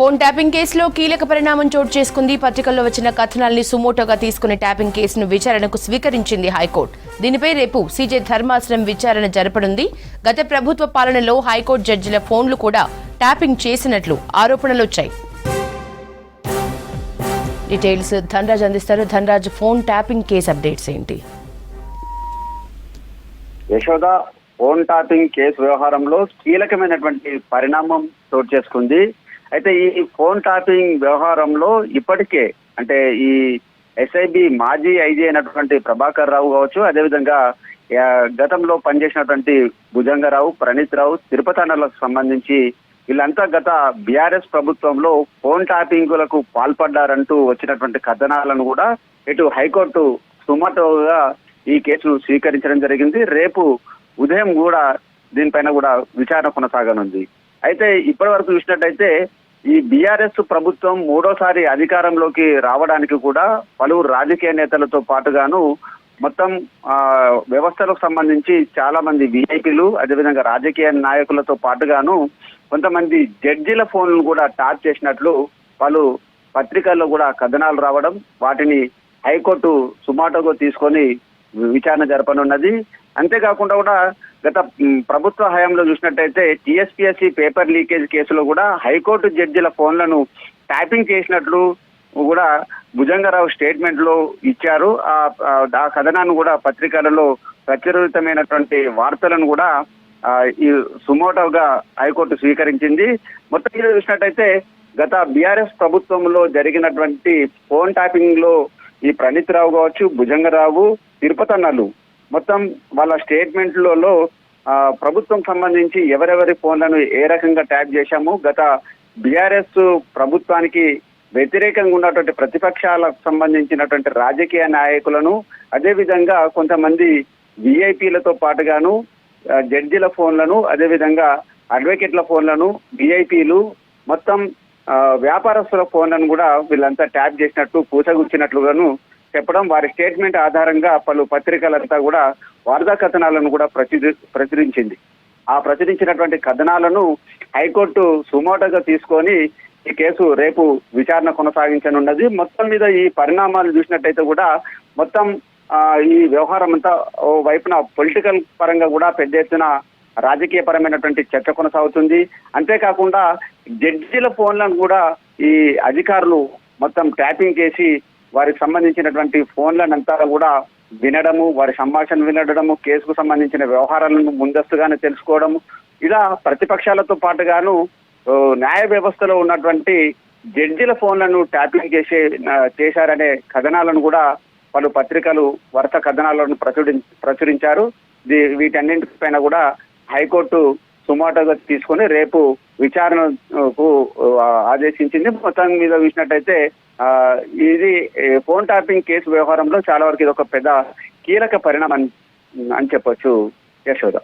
Phone tapping కేసులో కీలక పరిణామం చోటు చేసుకుంది. పత్రికల్లో వచ్చిన కథనాల్ని సుమోటోగా తీసుకునే ట్యాపింగ్ కేసును విచారణకు స్వీకరించింది హైకోర్టు. దీనిపై రేపు సీజే ధర్మాసనం విచారణ జరపనుంది. గత ప్రభుత్వ పాలనలో హైకోర్టు జడ్జిల ఫోన్లు కూడా ట్యాపింగ్ చేసినట్లు ఆరోపణలొచ్చాయి. డీటెయిల్స్ ధనరాజ్ అందిస్తారు. Dhanraj, phone tapping case updates ఏంటి? యశోద, ఫోన్ ట్యాపింగ్ కేసు వ్యవహారంలో కీలకమైనటువంటి పరిణామం చోటు చేసుకుంది. అయితే ఈ ఫోన్ ట్యాపింగ్ వ్యవహారంలో ఇప్పటికే అంటే ఈ ఎస్ఐబి మాజీ ఐజీ అయినటువంటి ప్రభాకర్ రావు కావచ్చు, అదేవిధంగా గతంలో పనిచేసినటువంటి భుజంగరావు, ప్రణీత్ రావు, తిరుపతి అన్నలకు సంబంధించి వీళ్ళంతా గత బీఆర్ఎస్ ప్రభుత్వంలో ఫోన్ ట్యాపింగ్లకు పాల్పడ్డారంటూ వచ్చినటువంటి కథనాలను కూడా ఇటు హైకోర్టు సుమోటోగా ఈ కేసును స్వీకరించడం జరిగింది. రేపు ఉదయం కూడా దీనిపైన కూడా విచారణ కొనసాగనుంది. అయితే ఇప్పటి వరకు చూసినట్టయితే ఈ బీఆర్ఎస్ ప్రభుత్వం మూడోసారి అధికారంలోకి రావడానికి కూడా పలువురు రాజకీయ నేతలతో పాటుగాను మొత్తం వ్యవస్థలకు సంబంధించి చాలా మంది విఐపీలు, అదేవిధంగా రాజకీయ నాయకులతో పాటుగాను కొంతమంది జడ్జిల ఫోన్లను కూడా ట్యాప్ చేసినట్లు పలు పత్రికల్లో కూడా కథనాలు రావడం, వాటిని హైకోర్టు సుమోటోగా తీసుకొని విచారణ జరపనున్నది. అంతేకాకుండా కూడా గత ప్రభుత్వ హయాంలో చూసినట్టయితే టీఎస్పీఎస్సీ పేపర్ లీకేజ్ కేసులో కూడా హైకోర్టు జడ్జిల ఫోన్లను ట్యాపింగ్ చేసినట్లు కూడా భుజంగరావు స్టేట్మెంట్ లో ఇచ్చారు. ఆ కథనాన్ని కూడా పత్రికలలో ప్రచురితమైనటువంటి వార్తలను కూడా ఈ సుమోటోగా హైకోర్టు స్వీకరించింది. మొత్తం మీద చూసినట్టయితే గత బీఆర్ఎస్ ప్రభుత్వంలో జరిగినటువంటి ఫోన్ ట్యాపింగ్ లో ఈ ప్రణీత్ రావు కావచ్చు, భుజంగరావు, తిరుపతి అన్నలు మొత్తం వాళ్ళ స్టేట్మెంట్లలో ప్రభుత్వం సంబంధించి ఎవరెవరి ఫోన్లను ఏ రకంగా ట్యాప్ చేశాము, గత బీఆర్ఎస్ ప్రభుత్వానికి వ్యతిరేకంగా ఉన్నటువంటి ప్రతిపక్షాలకు సంబంధించినటువంటి రాజకీయ నాయకులను, అదేవిధంగా కొంతమంది విఐపీలతో పాటుగాను జడ్జిల ఫోన్లను, అదేవిధంగా అడ్వకేట్ల ఫోన్లను, విఐపీలు మొత్తం వ్యాపారస్తుల ఫోన్లను కూడా వీళ్ళంతా ట్యాప్ చేసినట్టు పూసగుచ్చినట్లుగాను చెప్పడం, వారి స్టేట్మెంట్ ఆధారంగా పలు పత్రికలంతా కూడా వార్తా కథనాలను కూడా ప్రచురించింది. ఆ ప్రచురించినటువంటి కథనాలను హైకోర్టు సుమోటోగా తీసుకొని ఈ కేసు రేపు విచారణ కొనసాగించనున్నది. మొత్తం మీద ఈ పరిణామాలు చూసినట్టయితే కూడా మొత్తం ఈ వ్యవహారం అంతా ఓ వైపున పొలిటికల్ పరంగా కూడా పెద్ద ఎత్తున రాజకీయ పరమైనటువంటి చర్చ కొనసాగుతుంది. అంతేకాకుండా జడ్జిల ఫోన్లను కూడా ఈ అధికారులు మొత్తం ట్యాపింగ్ చేసి వారికి సంబంధించినటువంటి ఫోన్లనంతా కూడా వినడము, వారి సంభాషణ వినడము, కేసుకు సంబంధించిన వ్యవహారాలను ముందస్తుగానే తెలుసుకోవడము, ఇలా ప్రతిపక్షాలతో పాటుగాను న్యాయ వ్యవస్థలో ఉన్నటువంటి జడ్జిల ఫోన్లను ట్యాపింగ్ చేశారనే కథనాలను కూడా పలు పత్రికలు వరుస కథనాలను ప్రచురించారు. వీటన్నింటిపైన కూడా హైకోర్టు సుమోటోగా తీసుకొని రేపు విచారణకు ఆదేశించింది. మొత్తం మీద చూసినట్టయితే ఇది ఫోన్ ట్యాపింగ్ కేసు వ్యవహారంలో చాలా వరకు ఇది ఒక పెద్ద కీలక పరిణామం అని చెప్పొచ్చు యశోద.